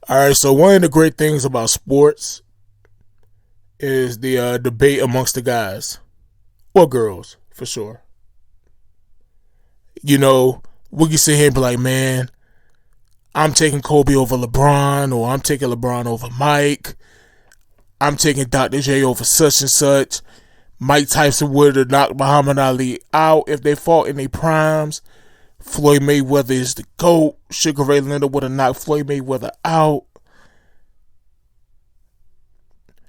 All right, so one of the great things about sports is the debate amongst the guys or girls, for sure. You know, we can sit here and be like, man, I'm taking Kobe over LeBron, or I'm taking LeBron over Mike. I'm taking Dr. J over such and such. Mike Tyson would have knocked Muhammad Ali out if they fought in their primes. Floyd Mayweather is the GOAT. Sugar Ray Leonard would have knocked Floyd Mayweather out.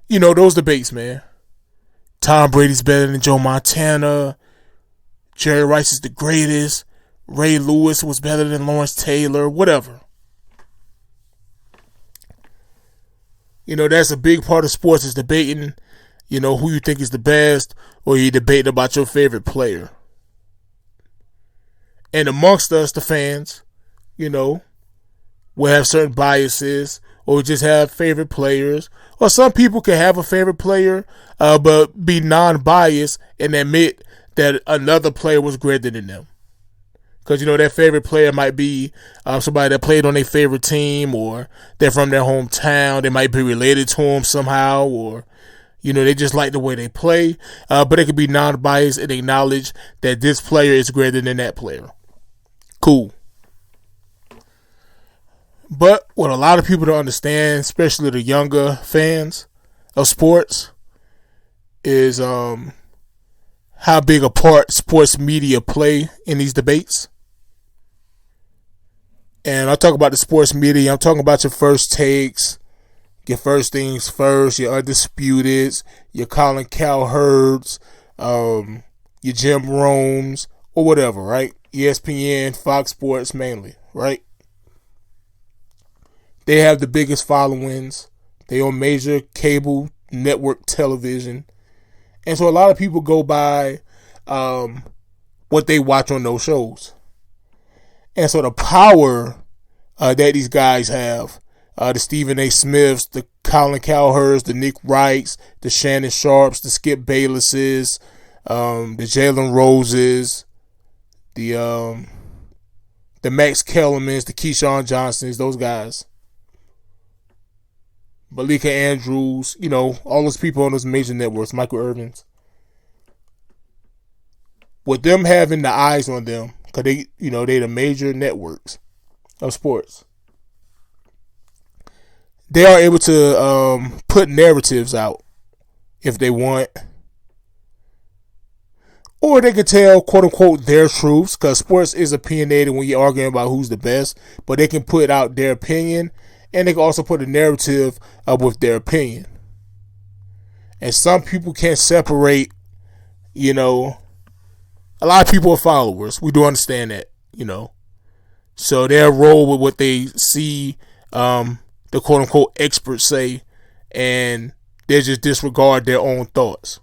You know, those debates, man. Tom Brady's better than Joe Montana. Jerry Rice is the greatest. Ray Lewis was better than Lawrence Taylor. Whatever. You know, that's a big part of sports is debating, you know, who you think is the best, or you debate about your favorite player. And amongst us, the fans, you know, we'll have certain biases, or just have favorite players. Or some people can have a favorite player, but be non-biased and admit that another player was greater than them. Because, you know, their favorite player might be somebody that played on their favorite team, or they're from their hometown. They might be related to them somehow, or, you know, they just like the way they play. But they could be non-biased and acknowledge that this player is greater than that player. Cool. But what a lot of people don't understand, especially the younger fans of sports, is how big a part sports media play in these debates. And I talk about the sports media, I'm talking about your first takes, your first things first, your undisputeds, your Colin Cowherds, your Jim Romes, or whatever, right? ESPN, Fox Sports mainly, right? They have the biggest followings. They own major cable network television. And so a lot of people go by what they watch on those shows. And so the power that these guys have, the Stephen A. Smiths, the Colin Cowherds, the Nick Wrights, the Shannon Sharps, the Skip Baylesses, the Jalen Roses, the Max Kellermans, the Keyshawn Johnsons, those guys. Malika Andrews, you know, all those people on those major networks, Michael Irvins. With them having the eyes on them, because they, you know, they're the major networks of sports. They are able to put narratives out if they want. Or they can tell, quote unquote, their truths, because sports is opinionated when you're arguing about who's the best, but they can put out their opinion. And they can also put a narrative up with their opinion. And some people can't separate, you know, a lot of people are followers. We do understand that, you know. So they'll roll with what they see the quote unquote experts say, and they just disregard their own thoughts.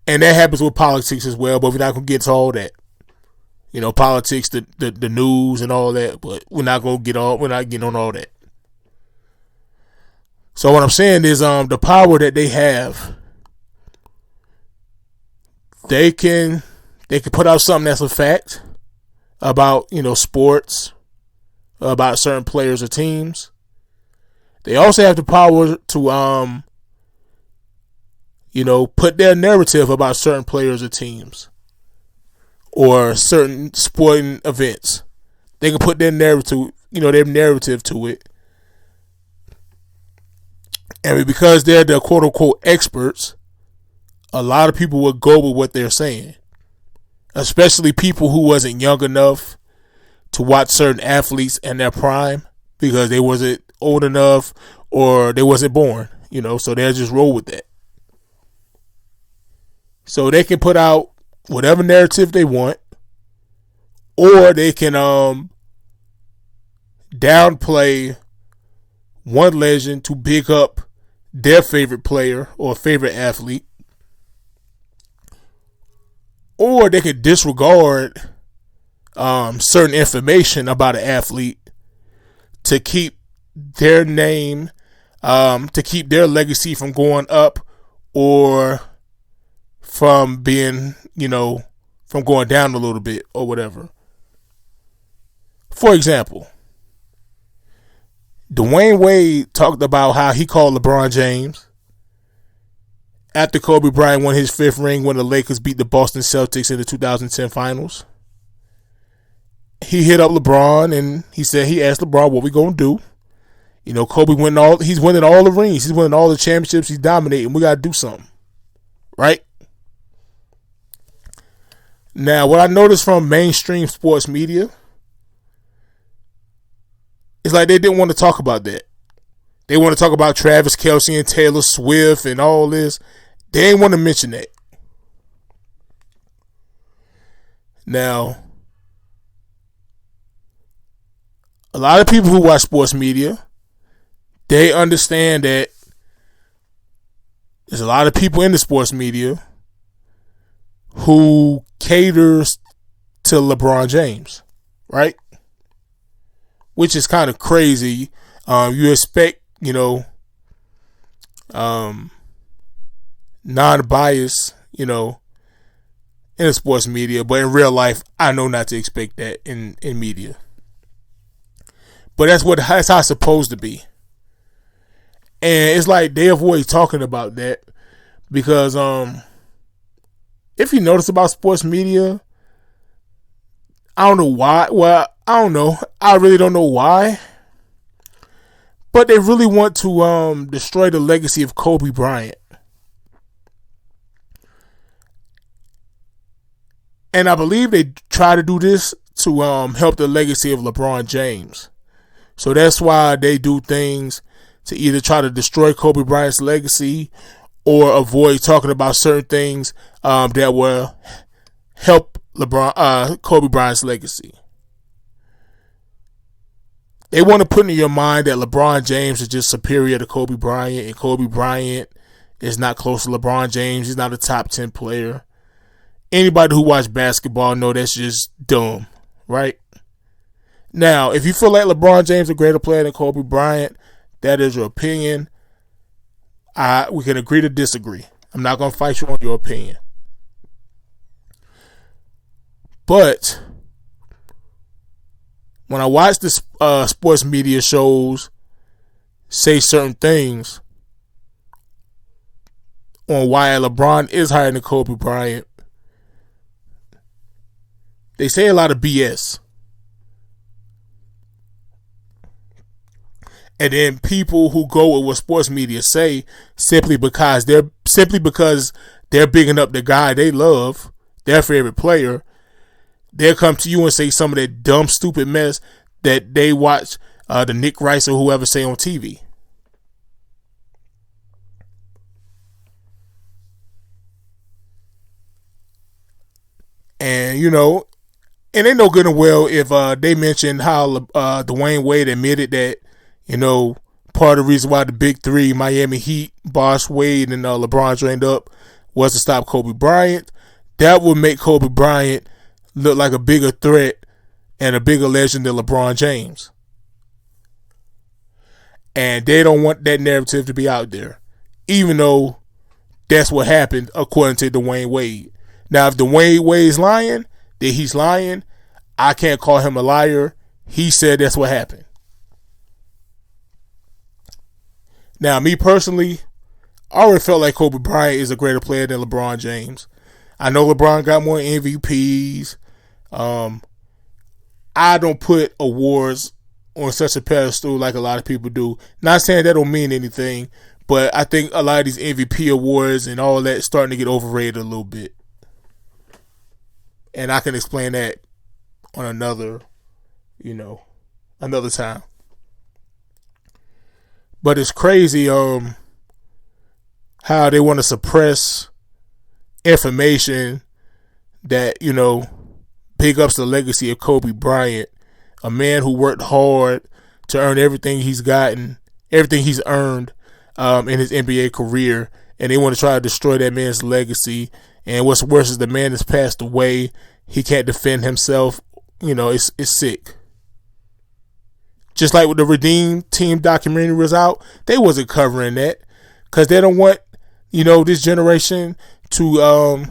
And that happens with politics as well, but we're not going to get to all that. You know, politics, the news and all that, but we're not getting on all that. So what I'm saying is the power that they have, they can put out something that's a fact about, you know, sports, about certain players or teams. They also have the power to you know, put their narrative about certain players or teams, or certain sporting events. They can put their narrative, you know, their narrative to it. And because they're the quote unquote experts, a lot of people will go with what they're saying. Especially people who wasn't young enough to watch certain athletes in their prime because they wasn't old enough or they wasn't born, you know, so they'll just roll with that. So they can put out whatever narrative they want, or they can downplay one legend to big up their favorite player or favorite athlete, or they can disregard certain information about an athlete to keep their name, to keep their legacy from going up, or from being, you know, from going down a little bit or whatever. For example, Dwayne Wade talked about how he called LeBron James after Kobe Bryant won his 5th ring when the Lakers beat the Boston Celtics in the 2010 finals. He hit up LeBron and he asked LeBron, what we gonna do? You know, he's winning all the rings. He's winning all the championships. He's dominating. We got to do something. Right? Now, what I noticed from mainstream sports media is like they didn't want to talk about that. They want to talk about Travis Kelce and Taylor Swift and all this. They didn't want to mention that. Now, a lot of people who watch sports media, they understand that there's a lot of people in the sports media who caters to LeBron James, right? Which is kind of crazy. You expect, non-bias, in the sports media, but in real life, I know not to expect that in media. But that's how it's supposed to be. And it's like they avoid talking about that because if you notice about sports media, I don't know why. Well, I don't know. I really don't know why. But they really want to destroy the legacy of Kobe Bryant. And I believe they try to do this to help the legacy of LeBron James. So that's why they do things to either try to destroy Kobe Bryant's legacy or avoid talking about certain things that will help Kobe Bryant's legacy. They want to put in your mind that LeBron James is just superior to Kobe Bryant, and Kobe Bryant is not close to LeBron James. He's not a top 10 player. Anybody who watches basketball know that's just dumb, right? Now, if you feel like LeBron James is a greater player than Kobe Bryant, that is your opinion. We can agree to disagree. I'm not going to fight you on your opinion. But when I watch the sports media shows say certain things on why LeBron is higher than Kobe Bryant, they say a lot of BS. And then people who go with what sports media say simply because they're bigging up the guy they love, their favorite player, they'll come to you and say some of that dumb, stupid mess that they watch the Nick Rice or whoever say on TV. And, and they know good and well if they mention how Dwayne Wade admitted that, part of the reason why the big three, Miami Heat, Bosh, Wade, and LeBron joined up was to stop Kobe Bryant. That would make Kobe Bryant look like a bigger threat and a bigger legend than LeBron James. And they don't want that narrative to be out there, even though that's what happened according to Dwayne Wade. Now, if Dwayne Wade's lying, then he's lying. I can't call him a liar. He said that's what happened. Now, me personally, I always felt like Kobe Bryant is a greater player than LeBron James. I know LeBron got more MVPs. I don't put awards on such a pedestal like a lot of people do. Not saying that don't mean anything, but I think a lot of these MVP awards and all that is starting to get overrated a little bit. And I can explain that on another time. But it's crazy how they want to suppress information that, big ups the legacy of Kobe Bryant, a man who worked hard to earn everything he's gotten, everything he's earned in his NBA career, and they want to try to destroy that man's legacy. And what's worse is the man has passed away. He can't defend himself. It's sick. Just like with the Redeem Team documentary was out, they wasn't covering that because they don't want, this generation to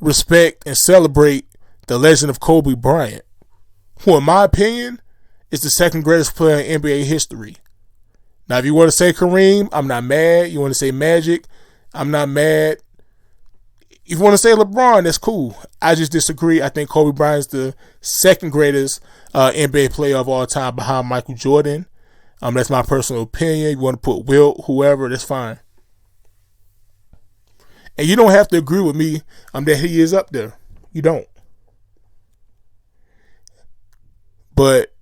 respect and celebrate the legend of Kobe Bryant, who, in my opinion, is the second greatest player in NBA history. Now, if you want to say Kareem, I'm not mad. You want to say Magic, I'm not mad. If you want to say LeBron, that's cool. I just disagree. I think Kobe Bryant's the second greatest NBA player of all time behind Michael Jordan. That's my personal opinion. You want to put Wilt, whoever, that's fine. And you don't have to agree with me that he is up there. You don't. But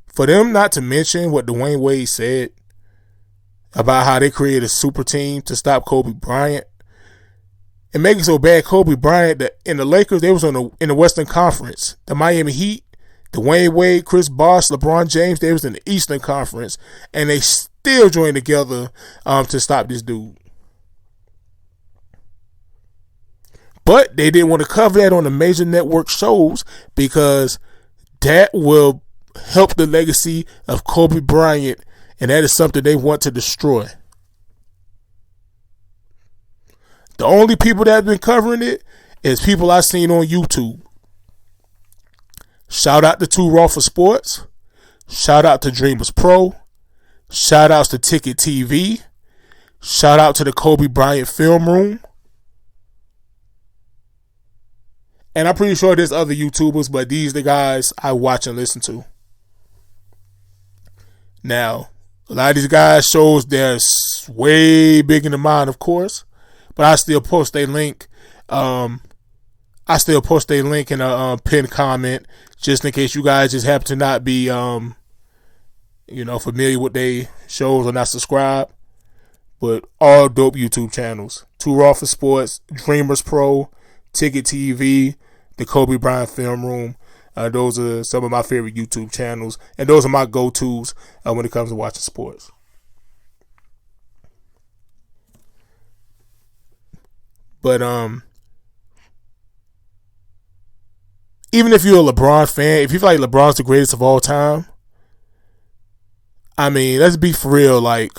for them not to mention what Dwayne Wade said about how they created a super team to stop Kobe Bryant, and make it so bad, Kobe Bryant, that in the Lakers, they was in the Western Conference. The Miami Heat, Dwayne Wade, Chris Bosh, LeBron James, they was in the Eastern Conference, and they still joined together to stop this dude. But they didn't want to cover that on the major network shows because that will help the legacy of Kobe Bryant, and that is something they want to destroy. The only people that have been covering it is people I've seen on YouTube. Shout out to Too Raw for Sports. Shout out to Dreamers Pro. Shout outs to Ticket TV. Shout out to the Kobe Bryant Film Room. And I'm pretty sure there's other YouTubers, but these are the guys I watch and listen to. Now, a lot of these guys shows they're way bigger than mine, of course. But I still post a link. In a pinned comment, just in case you guys just happen to not be, familiar with they shows or not subscribed. But all dope YouTube channels: Too Raw for Sports, Dreamers Pro, Ticket TV, the Kobe Bryant Film Room. Those are some of my favorite YouTube channels, and those are my go-tos when it comes to watching sports. But even if you're a LeBron fan, if you feel like LeBron's the greatest of all time, I mean, let's be for real. Like,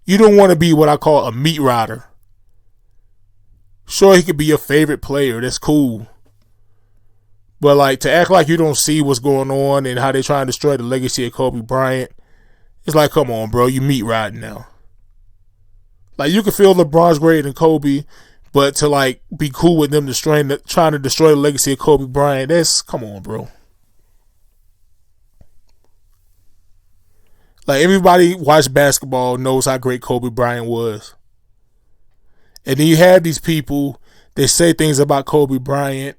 you don't want to be what I call a meat rider. Sure, he could be your favorite player. That's cool. But, like, to act like you don't see what's going on and how they're trying to destroy the legacy of Kobe Bryant, it's like, come on, bro. You meat riding now. Like, you can feel LeBron's greater than Kobe, but to, like, be cool with them trying to destroy the legacy of Kobe Bryant, come on, bro. Like, everybody watch basketball knows how great Kobe Bryant was. And then you have these people, they say things about Kobe Bryant,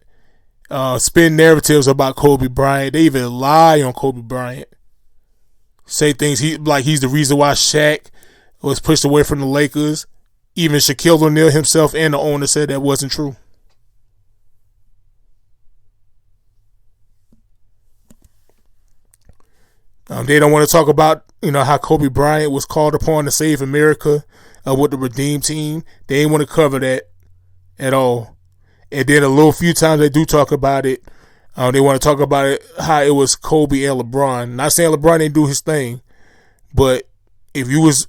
spin narratives about Kobe Bryant. They even lie on Kobe Bryant. Say things he's the reason why Shaq was pushed away from the Lakers. Even Shaquille O'Neal himself and the owner said that wasn't true. They don't want to talk about, how Kobe Bryant was called upon to save America with the Redeem Team. They ain't want to cover that at all. And then a little few times they do talk about it. They want to talk about it, how it was Kobe and LeBron. Not saying LeBron didn't do his thing, but if you was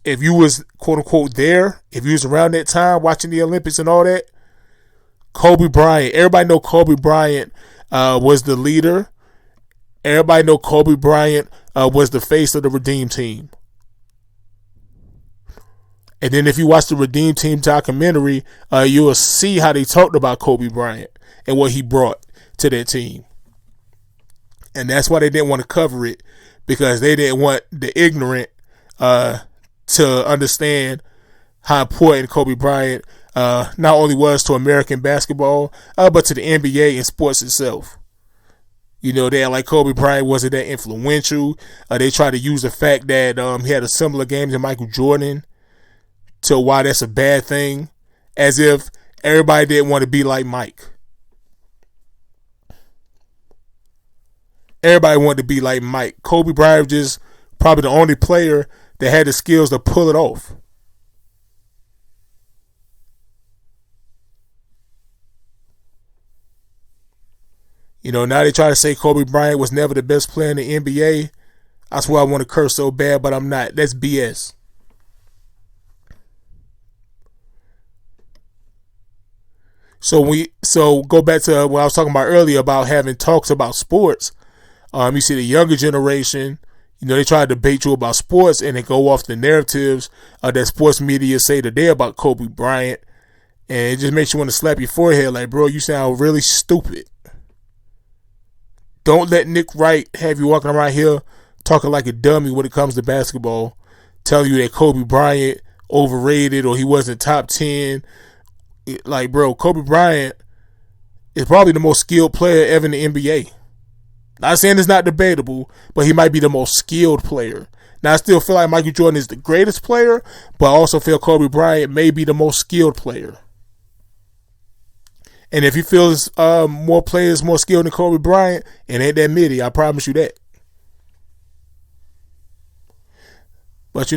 quote unquote there, if you was around that time watching the Olympics and all that, Kobe Bryant, everybody know Kobe Bryant was the leader. Everybody know Kobe Bryant was the face of the Redeem Team. And then if you watch the Redeem Team documentary, you will see how they talked about Kobe Bryant and what he brought to that team. And that's why they didn't want to cover it, because they didn't want the ignorant to understand how important Kobe Bryant not only was to American basketball, but to the NBA and sports itself. They like Kobe Bryant wasn't that influential. They tried to use the fact that he had a similar game to Michael Jordan to why that's a bad thing, as if everybody didn't want to be like Mike. Everybody wanted to be like Mike. Kobe Bryant was just probably the only player that had the skills to pull it off. Now they try to say Kobe Bryant was never the best player in the NBA. That's why I want to curse so bad, but I'm not. That's BS. So go back to what I was talking about earlier about having talks about sports. You see the younger generation, they try to debate you about sports and they go off the narratives that sports media say today about Kobe Bryant. And it just makes you want to slap your forehead like, bro, you sound really stupid. Don't let Nick Wright have you walking around here talking like a dummy when it comes to basketball, telling you that Kobe Bryant overrated or he wasn't top 10. Like, bro, Kobe Bryant is probably the most skilled player ever in the NBA. Not saying it's not debatable, but he might be the most skilled player. Now, I still feel like Michael Jordan is the greatest player, but I also feel Kobe Bryant may be the most skilled player. And if he feels more players more skilled than Kobe Bryant, it ain't that many. I promise you that. But,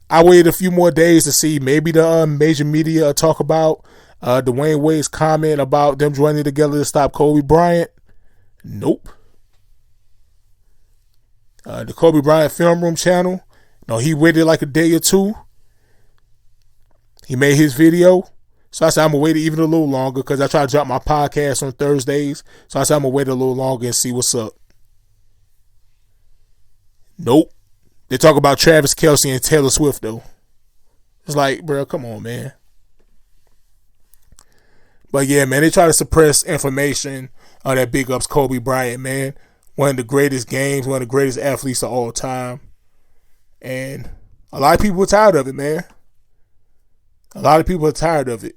I waited a few more days to see maybe the major media talk about Dwayne Wade's comment about them joining together to stop Kobe Bryant. Nope. The Kobe Bryant Film Room channel, he waited like a day or two. He made his video. So I said I'm going to wait even a little longer because I try to drop my podcast on Thursdays. So I said I'm going to wait a little longer and see what's up. Nope. They talk about Travis Kelce and Taylor Swift, though. It's like, bro, come on, man. But yeah, man, they try to suppress information that big ups Kobe Bryant, man. One of the greatest games, one of the greatest athletes of all time. And a lot of people are tired of it, man. A lot of people are tired of it.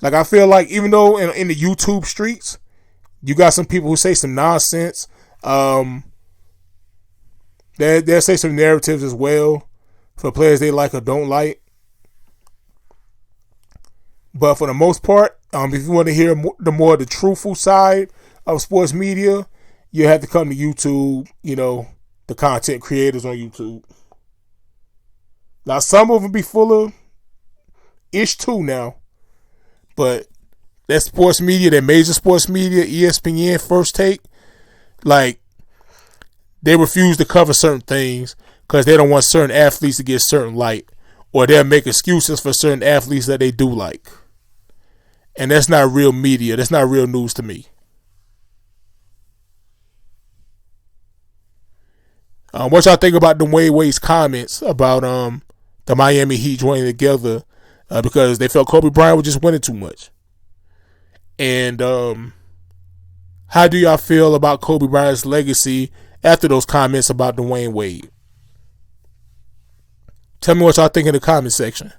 Like, I feel like even though in the YouTube streets, you got some people who say some nonsense. They'll say some narratives as well for players they like or don't like. But for the most part, if you want to hear the truthful side of sports media, you have to come to YouTube, the content creators on YouTube. Now, some of them be full of ish too now. But that sports media, that major sports media, ESPN, First Take, like, they refuse to cover certain things because they don't want certain athletes to get certain light, or they'll make excuses for certain athletes that they do like. And that's not real media. That's not real news to me. What y'all think about Dwayne Wade's comments about the Miami Heat joining together because they felt Kobe Bryant was just winning too much? And how do y'all feel about Kobe Bryant's legacy after those comments about Dwayne Wade? Tell me what y'all think in the comment section.